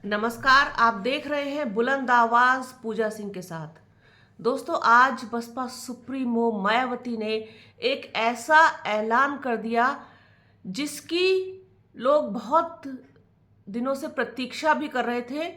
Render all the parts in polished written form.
नमस्कार, आप देख रहे हैं बुलंद आवाज पूजा सिंह के साथ। दोस्तों, आज बसपा सुप्रीमो मायावती ने एक ऐसा ऐलान कर दिया जिसकी लोग बहुत दिनों से प्रतीक्षा भी कर रहे थे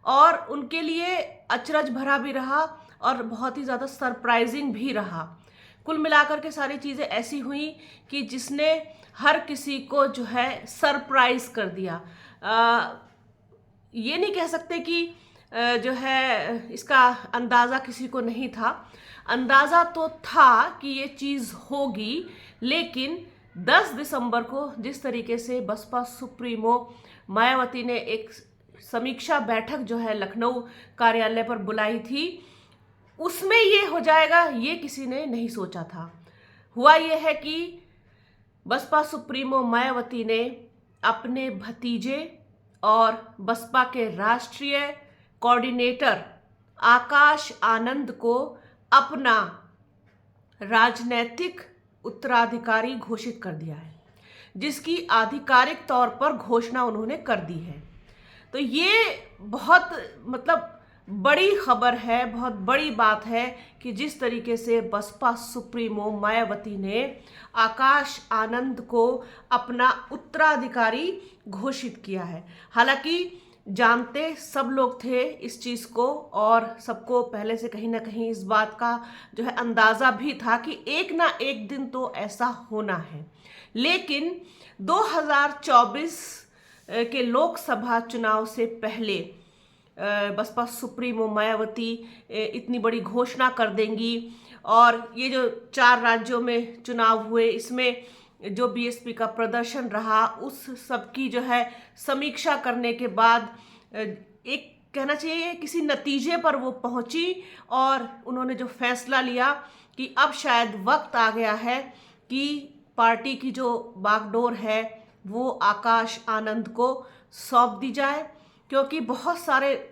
और उनके लिए अचरज भरा भी रहा और बहुत ही ज़्यादा सरप्राइजिंग भी रहा। कुल मिलाकर के सारी चीज़ें ऐसी हुई कि जिसने हर किसी को जो है सरप्राइज कर दिया। ये नहीं कह सकते कि जो है इसका अंदाज़ा किसी को नहीं था। अंदाज़ा तो था कि ये चीज़ होगी, लेकिन 10 दिसंबर को जिस तरीके से बसपा सुप्रीमो मायावती ने एक समीक्षा बैठक जो है लखनऊ कार्यालय पर बुलाई थी, उसमें ये हो जाएगा ये किसी ने नहीं सोचा था। हुआ ये है कि बसपा सुप्रीमो मायावती ने अपने भतीजे और बसपा के राष्ट्रीय कोऑर्डिनेटर आकाश आनंद को अपना राजनैतिक उत्तराधिकारी घोषित कर दिया है, जिसकी आधिकारिक तौर पर घोषणा उन्होंने कर दी है। तो ये बहुत बड़ी खबर है, बहुत बड़ी बात है कि जिस तरीके से बसपा सुप्रीमो मायावती ने आकाश आनंद को अपना उत्तराधिकारी घोषित किया है। हालांकि जानते सब लोग थे इस चीज़ को और सबको पहले से कहीं ना कहीं इस बात का जो है अंदाज़ा भी था कि एक ना एक दिन तो ऐसा होना है। लेकिन 2024 के लोकसभा चुनाव से पहले बसपा सुप्रीमो मायावती इतनी बड़ी घोषणा कर देंगी और ये जो 4 राज्यों में चुनाव हुए इसमें जो बीएसपी का प्रदर्शन रहा उस सब की जो है समीक्षा करने के बाद एक कहना चाहिए किसी नतीजे पर वो पहुंची और उन्होंने जो फैसला लिया कि अब शायद वक्त आ गया है कि पार्टी की जो बागडोर है वो आकाश आनंद को सौंप दी जाए, क्योंकि बहुत सारे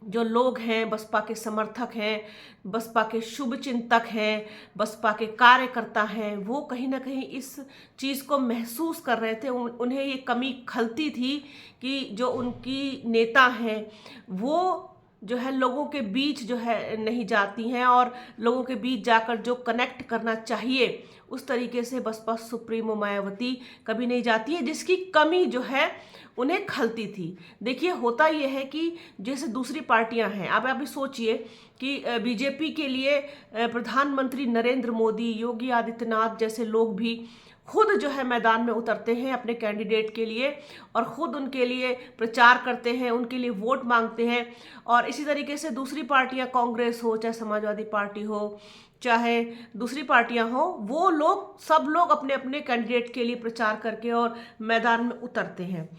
जो लोग हैं, बसपा के समर्थक हैं, बसपा के शुभ चिंतक हैं, बसपा के कार्यकर्ता हैं, वो कहीं ना कहीं इस चीज़ को महसूस कर रहे थे। उन्हें ये कमी खलती थी कि जो उनकी नेता हैं वो जो है लोगों के बीच जो है नहीं जाती हैं और लोगों के बीच जाकर जो कनेक्ट करना चाहिए उस तरीके से बसपा सुप्रीमो मायावती कभी नहीं जाती है, जिसकी कमी जो है उन्हें खलती थी। देखिए, होता यह है कि जैसे दूसरी पार्टियां हैं, अब अभी सोचिए कि बीजेपी के लिए प्रधानमंत्री नरेंद्र मोदी, योगी आदित्यनाथ जैसे लोग भी खुद जो है मैदान में उतरते हैं अपने कैंडिडेट के लिए और खुद उनके लिए प्रचार करते हैं, उनके लिए वोट मांगते हैं। और इसी तरीके से दूसरी पार्टियां, कांग्रेस हो चाहे समाजवादी पार्टी हो चाहे दूसरी पार्टियां हो, वो लोग सब लोग अपने अपने कैंडिडेट के लिए प्रचार करके और मैदान में उतरते हैं।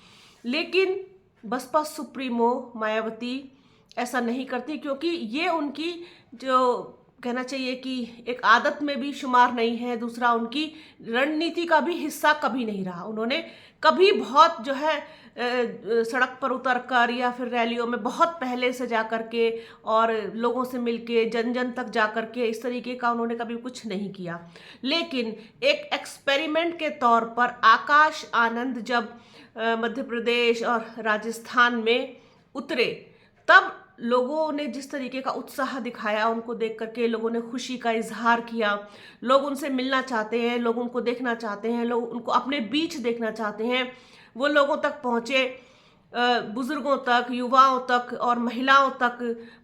लेकिन बसपा सुप्रीमो मायावती ऐसा नहीं करती, क्योंकि ये उनकी जो कहना चाहिए कि एक आदत में भी शुमार नहीं है, दूसरा उनकी रणनीति का भी हिस्सा कभी नहीं रहा। उन्होंने कभी बहुत जो है सड़क पर उतर कर या फिर रैलियों में बहुत पहले से जा कर के और लोगों से मिलके जन जन तक जा कर के इस तरीके का उन्होंने कभी कुछ नहीं किया। लेकिन एक एक्सपेरिमेंट के तौर पर आकाश आनंद जब मध्य प्रदेश और राजस्थान में उतरे, तब लोगों ने जिस तरीके का उत्साह दिखाया, उनको देख करके लोगों ने खुशी का इजहार किया। लोग उनसे मिलना चाहते हैं, लोग उनको देखना चाहते हैं, लोग उनको अपने बीच देखना चाहते हैं। वो लोगों तक पहुँचे, बुजुर्गों तक, युवाओं तक और महिलाओं तक,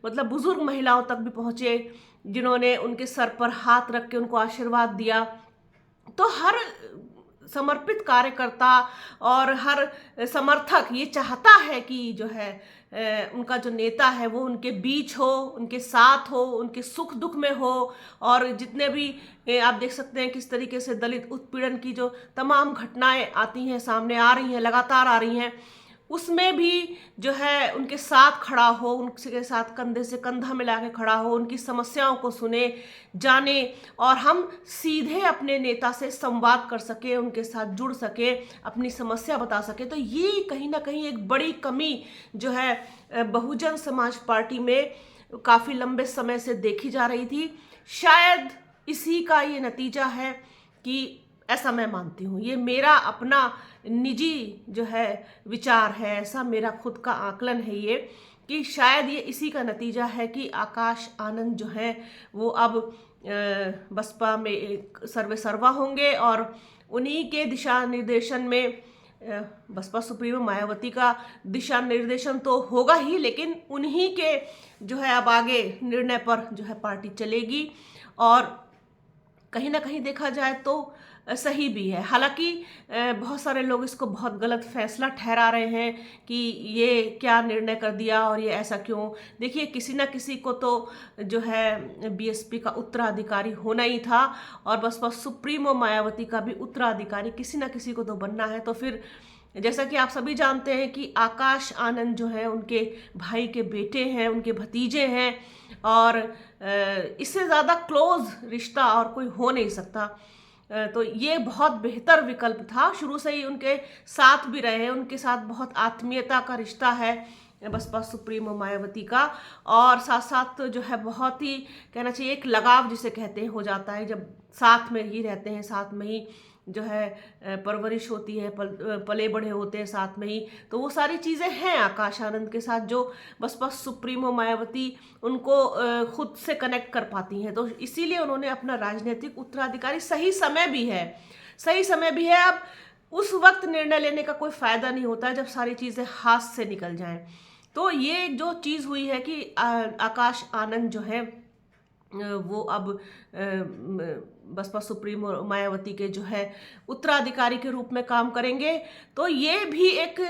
बुजुर्ग महिलाओं तक भी पहुँचे, जिन्होंने उनके सर पर हाथ रख के उनको आशीर्वाद दिया। तो हर समर्पित कार्यकर्ता और हर समर्थक ये चाहता है कि जो है उनका जो नेता है वो उनके बीच हो, उनके साथ हो, उनके सुख दुख में हो। और जितने भी आप देख सकते हैं किस तरीके से दलित उत्पीड़न की जो तमाम घटनाएं आती हैं, सामने आ रही हैं, लगातार आ रही हैं, उसमें भी जो है उनके साथ खड़ा हो, उनके साथ कंधे से कंधा मिला के खड़ा हो, उनकी समस्याओं को सुने, जाने और हम सीधे अपने नेता से संवाद कर सके, उनके साथ जुड़ सके, अपनी समस्या बता सके। तो ये कहीं ना कहीं एक बड़ी कमी जो है बहुजन समाज पार्टी में काफ़ी लंबे समय से देखी जा रही थी। शायद इसी का ये नतीजा है कि ऐसा मैं मानती हूँ, ये मेरा अपना निजी जो है विचार है, ऐसा मेरा खुद का आकलन है ये, कि शायद ये इसी का नतीजा है कि आकाश आनंद जो है वो अब बसपा में एक सर्वे सर्वा होंगे और उन्हीं के दिशा निर्देशन में बसपा सुप्रीमो मायावती का दिशा निर्देशन तो होगा ही, लेकिन उन्हीं के जो है अब आगे निर्णय पर जो है पार्टी चलेगी। और कहीं ना कहीं देखा जाए तो सही भी है। हालांकि बहुत सारे लोग इसको बहुत गलत फैसला ठहरा रहे हैं कि ये क्या निर्णय कर दिया और ये ऐसा क्यों। देखिए, किसी ना किसी को तो जो है बीएसपी का उत्तराधिकारी होना ही था और बसपा सुप्रीमो मायावती का भी उत्तराधिकारी किसी ना किसी को तो बनना है। तो फिर जैसा कि आप सभी जानते हैं कि आकाश आनंद जो है उनके भाई के बेटे हैं, उनके भतीजे हैं और इससे ज़्यादा क्लोज रिश्ता और कोई हो नहीं सकता। तो ये बहुत बेहतर विकल्प था। शुरू से ही उनके साथ भी रहे हैं, उनके साथ बहुत आत्मीयता का रिश्ता है बसपा सुप्रीमो मायावती का, और साथ साथ जो है बहुत ही कहना चाहिए एक लगाव जिसे कहते हैं हो जाता है जब साथ में ही रहते हैं, साथ में ही जो है परवरिश होती है, पले बढ़े होते हैं साथ में ही। तो वो सारी चीज़ें हैं आकाश आनंद के साथ जो बसपा सुप्रीमो मायावती उनको खुद से कनेक्ट कर पाती हैं। तो इसीलिए उन्होंने अपना राजनीतिक उत्तराधिकारी, सही समय भी है, सही समय भी है। अब उस वक्त निर्णय लेने का कोई फ़ायदा नहीं होता है जब सारी चीज़ें हाथ से निकल जाएं। तो ये जो चीज़ हुई है कि आकाश आनंद जो है वो अब बसपा सुप्रीमो मायावती के जो है उत्तराधिकारी के रूप में काम करेंगे। तो ये भी एक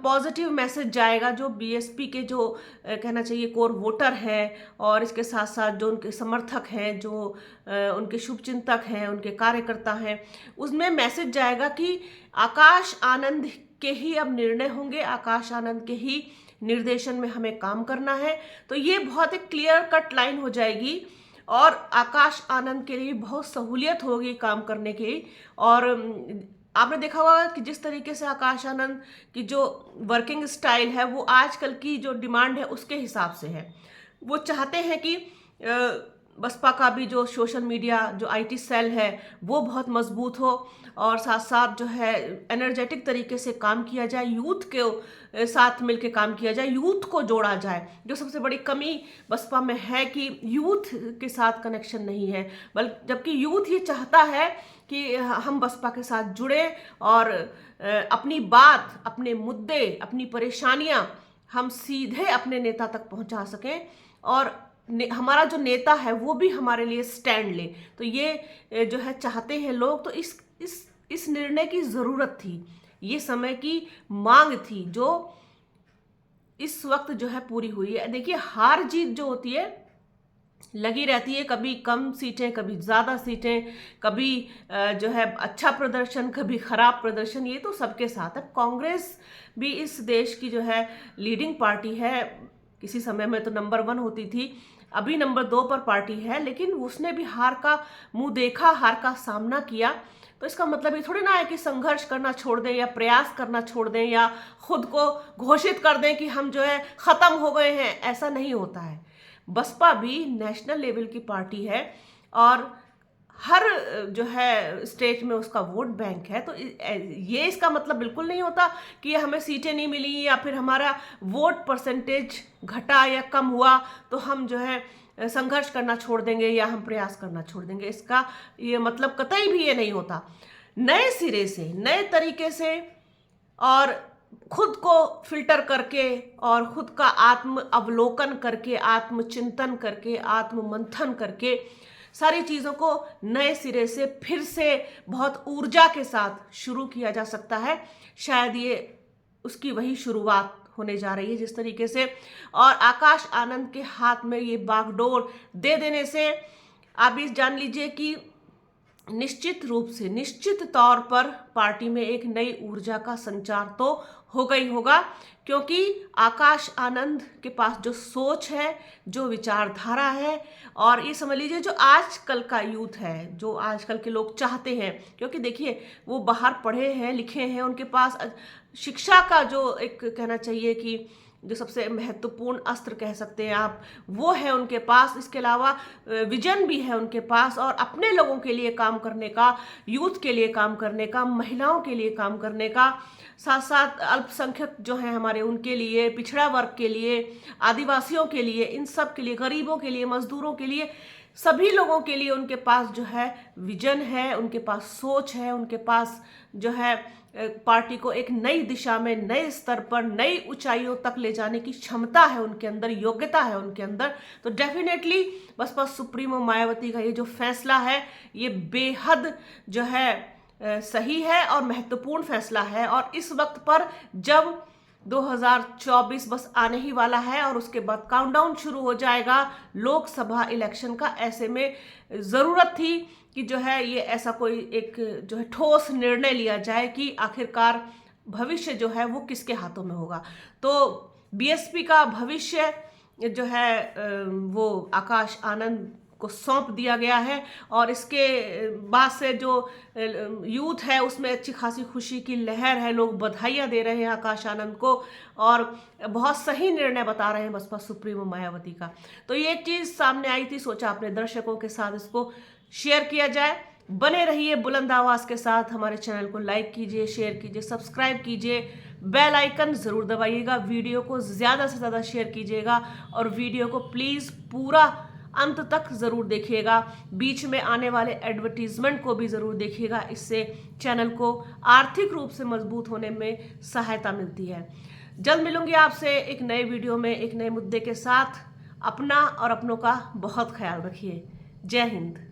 पॉजिटिव मैसेज जाएगा जो बीएसपी के जो कहना चाहिए कोर वोटर हैं और इसके साथ साथ जो उनके समर्थक हैं, जो उनके शुभचिंतक हैं, उनके कार्यकर्ता हैं, उसमें मैसेज जाएगा कि आकाश आनंद के ही अब निर्णय होंगे, आकाश आनंद के ही निर्देशन में हमें काम करना है। तो ये बहुत एक क्लियर कट लाइन हो जाएगी और आकाश आनंद के लिए बहुत सहूलियत होगी काम करने की। और आपने देखा होगा कि जिस तरीके से आकाश आनंद की जो वर्किंग स्टाइल है वो आजकल की जो डिमांड है उसके हिसाब से है। वो चाहते हैं कि बसपा का भी जो सोशल मीडिया जो आईटी सेल है वो बहुत मजबूत हो और साथ साथ जो है एनर्जेटिक तरीके से काम किया जाए, यूथ के साथ मिलके काम किया जाए, यूथ को जोड़ा जाए। जो सबसे बड़ी कमी बसपा में है कि यूथ के साथ कनेक्शन नहीं है, बल्कि जबकि यूथ ये चाहता है कि हम बसपा के साथ जुड़े और अपनी बात, अपने मुद्दे, अपनी परेशानियां हम सीधे अपने नेता तक पहुंचा सकें और हमारा जो नेता है वो भी हमारे लिए स्टैंड ले। तो ये जो है चाहते हैं लोग। तो इस निर्णय की ज़रूरत थी, ये समय की मांग थी जो इस वक्त जो है पूरी हुई है। देखिए, हार जीत जो होती है लगी रहती है, कभी कम सीटें, कभी ज़्यादा सीटें, कभी जो है अच्छा प्रदर्शन, कभी ख़राब प्रदर्शन, ये तो सबके साथ है। कांग्रेस भी इस देश की जो है लीडिंग पार्टी है, किसी समय में तो नंबर 1 होती थी, अभी नंबर 2 पर पार्टी है, लेकिन उसने भी हार का मुंह देखा, हार का सामना किया। तो इसका मतलब ये थोड़ी ना है कि संघर्ष करना छोड़ दें या प्रयास करना छोड़ दें या खुद को घोषित कर दें कि हम जो है ख़त्म हो गए हैं। ऐसा नहीं होता है। बसपा भी नेशनल लेवल की पार्टी है और हर जो है स्टेट में उसका वोट बैंक है। तो ये इसका मतलब बिल्कुल नहीं होता कि हमें सीटें नहीं मिली या फिर हमारा वोट परसेंटेज घटा या कम हुआ तो हम जो है संघर्ष करना छोड़ देंगे या हम प्रयास करना छोड़ देंगे। इसका ये मतलब कतई भी ये नहीं होता। नए सिरे से, नए तरीके से और खुद को फिल्टर करके और खुद का आत्म अवलोकन करके, आत्मचिंतन करके, आत्म मंथन करके सारी चीज़ों को नए सिरे से फिर से बहुत ऊर्जा के साथ शुरू किया जा सकता है। शायद ये उसकी वही शुरुआत होने जा रही है जिस तरीके से। और आकाश आनंद के हाथ में ये बागडोर दे देने से आप ये जान लीजिए कि निश्चित रूप से, निश्चित तौर पर पार्टी में एक नई ऊर्जा का संचार तो होगा ही होगा, क्योंकि आकाश आनंद के पास जो सोच है, जो विचारधारा है, और ये समझ लीजिए जो आजकल का यूथ है, जो आजकल के लोग चाहते हैं, क्योंकि देखिए वो बाहर पढ़े हैं, लिखे हैं, उनके पास शिक्षा का जो एक कहना चाहिए कि जो सबसे महत्वपूर्ण अस्त्र कह सकते हैं आप, वो है उनके पास। इसके अलावा विजन भी है उनके पास, और अपने लोगों के लिए काम करने का, यूथ के लिए काम करने का, महिलाओं के लिए काम करने का, साथ साथ अल्पसंख्यक जो हैं हमारे, उनके लिए, पिछड़ा वर्ग के लिए, आदिवासियों के लिए, इन सब के लिए, गरीबों के लिए, मजदूरों के लिए, सभी लोगों के लिए उनके पास जो है विजन है, उनके पास सोच है, उनके पास जो है पार्टी को एक नई दिशा में, नए स्तर पर, नई ऊंचाइयों तक ले जाने की क्षमता है उनके अंदर, योग्यता है उनके अंदर। तो डेफिनेटली बसपा सुप्रीमो मायावती का ये जो फैसला है, ये बेहद जो है सही है और महत्वपूर्ण फैसला है। और इस वक्त पर जब 2024 बस आने ही वाला है और उसके बाद काउंटडाउन शुरू हो जाएगा लोकसभा इलेक्शन का, ऐसे में ज़रूरत थी कि जो है ये ऐसा कोई एक जो है ठोस निर्णय लिया जाए कि आखिरकार भविष्य जो है वो किसके हाथों में होगा। तो बीएसपी का भविष्य जो है वो आकाश आनंद को सौंप दिया गया है, और इसके बाद से जो यूथ है उसमें अच्छी खासी खुशी की लहर है, लोग बधाइयाँ दे रहे हैं आकाश आनंद को, और बहुत सही निर्णय बता रहे हैं बसपा सुप्रीमो मायावती का। तो ये चीज़ सामने आई थी, सोचा अपने दर्शकों के साथ इसको शेयर किया जाए। बने रहिए बुलंद आवाज़ के साथ, हमारे चैनल को लाइक कीजिए, शेयर कीजिए, सब्सक्राइब कीजिए, बेल आइकन ज़रूर दबाइएगा, वीडियो को ज़्यादा से ज़्यादा शेयर कीजिएगा, और वीडियो को प्लीज़ पूरा अंत तक ज़रूर देखिएगा। बीच में आने वाले एडवर्टीजमेंट को भी ज़रूर देखिएगा, इससे चैनल को आर्थिक रूप से मजबूत होने में सहायता मिलती है। जल्द मिलूंगी आपसे एक नए वीडियो में, एक नए मुद्दे के साथ। अपना और अपनों का बहुत ख्याल रखिए। जय हिंद।